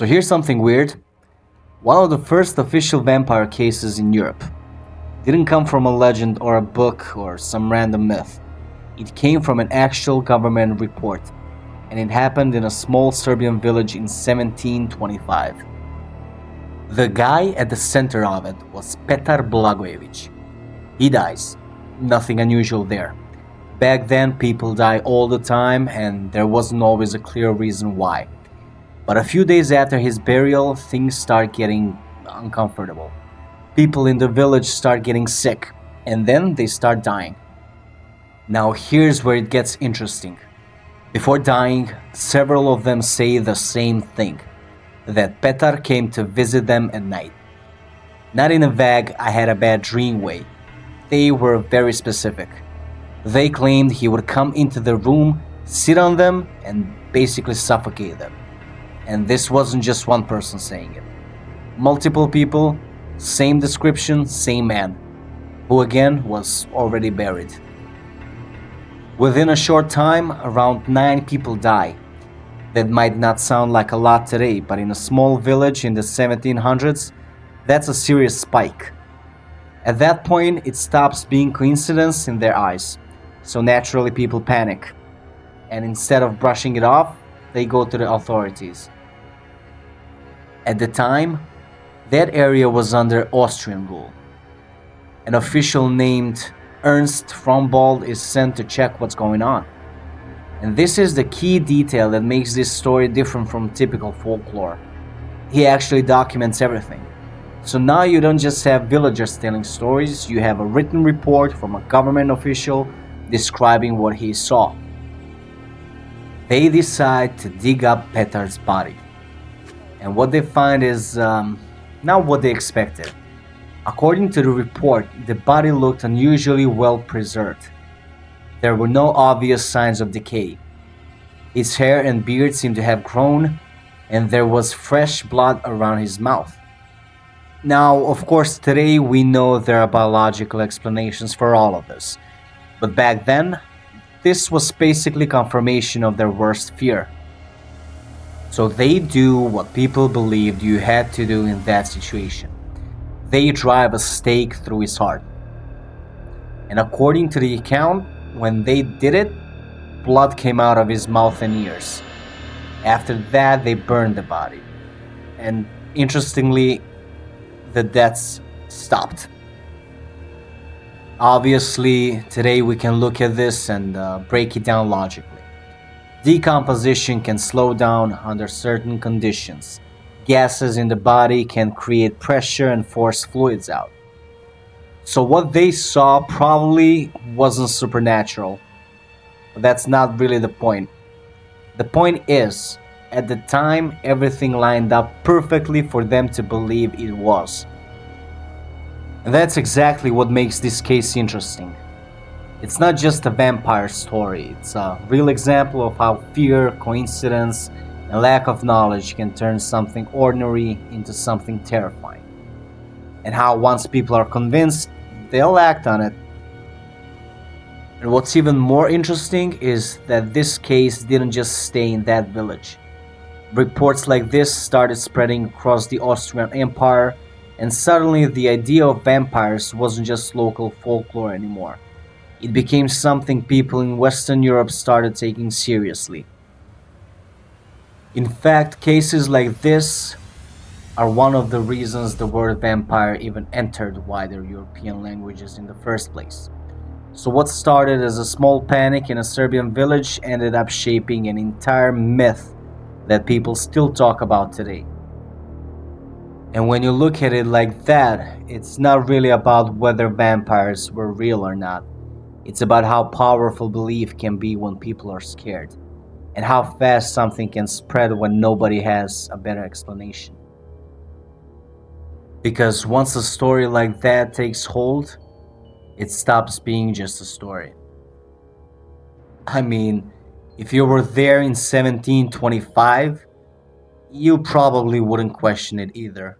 So here's something weird. One of the first official vampire cases in Europe didn't come from a legend or a book or some random myth. It came from an actual government report, and it happened in a small Serbian village in 1725. The guy at the center of it was Petar Blagojević. He dies. Nothing unusual there. Back then, people die all the time, and there wasn't always a clear reason why. But a few days after his burial, things start getting uncomfortable. People in the village start getting sick, and then they start dying. Now here's where it gets interesting. Before dying, several of them say the same thing, that Petar came to visit them at night. Not in a vague, I had a bad dream way. They were very specific. They claimed he would come into the room, sit on them, and basically suffocate them. And this wasn't just one person saying it. Multiple people, same description, same man, who again was already buried. Within a short time, around 9 people die. That might not sound like a lot today, but in a small village in the 1700s, that's a serious spike. At that point, it stops being coincidence in their eyes. So naturally people panic. And instead of brushing it off, they go to the authorities. At the time, that area was under Austrian rule. An official named Ernst Frombold is sent to check what's going on. And this is the key detail that makes this story different from typical folklore. He actually documents everything. So now you don't just have villagers telling stories, you have a written report from a government official describing what he saw. They decide to dig up Petar's body. And what they find is not what they expected. According to the report, the body looked unusually well preserved. There were no obvious signs of decay. His hair and beard seemed to have grown, and there was fresh blood around his mouth. Now, of course, today we know there are biological explanations for all of this. But back then, this was basically confirmation of their worst fear. So they do what people believed you had to do in that situation. They drive a stake through his heart. And according to the account, when they did it, blood came out of his mouth and ears. After that, they burned the body. And interestingly, the deaths stopped. Obviously, today we can look at this and break it down logically. Decomposition can slow down under certain conditions. Gases in the body can create pressure and force fluids out. So what they saw probably wasn't supernatural. But that's not really the point. The point is, at the time, everything lined up perfectly for them to believe it was. And that's exactly what makes this case interesting. It's not just a vampire story, it's a real example of how fear, coincidence, and lack of knowledge can turn something ordinary into something terrifying. And how once people are convinced, they'll act on it. And what's even more interesting is that this case didn't just stay in that village. Reports like this started spreading across the Austrian Empire, and suddenly the idea of vampires wasn't just local folklore anymore. It became something people in Western Europe started taking seriously. In fact, cases like this are one of the reasons the word vampire even entered wider European languages in the first place. So what started as a small panic in a Serbian village ended up shaping an entire myth that people still talk about today. And when you look at it like that, it's not really about whether vampires were real or not. It's about how powerful belief can be when people are scared, and how fast something can spread when nobody has a better explanation. Because once a story like that takes hold, it stops being just a story. I mean, if you were there in 1725, you probably wouldn't question it either.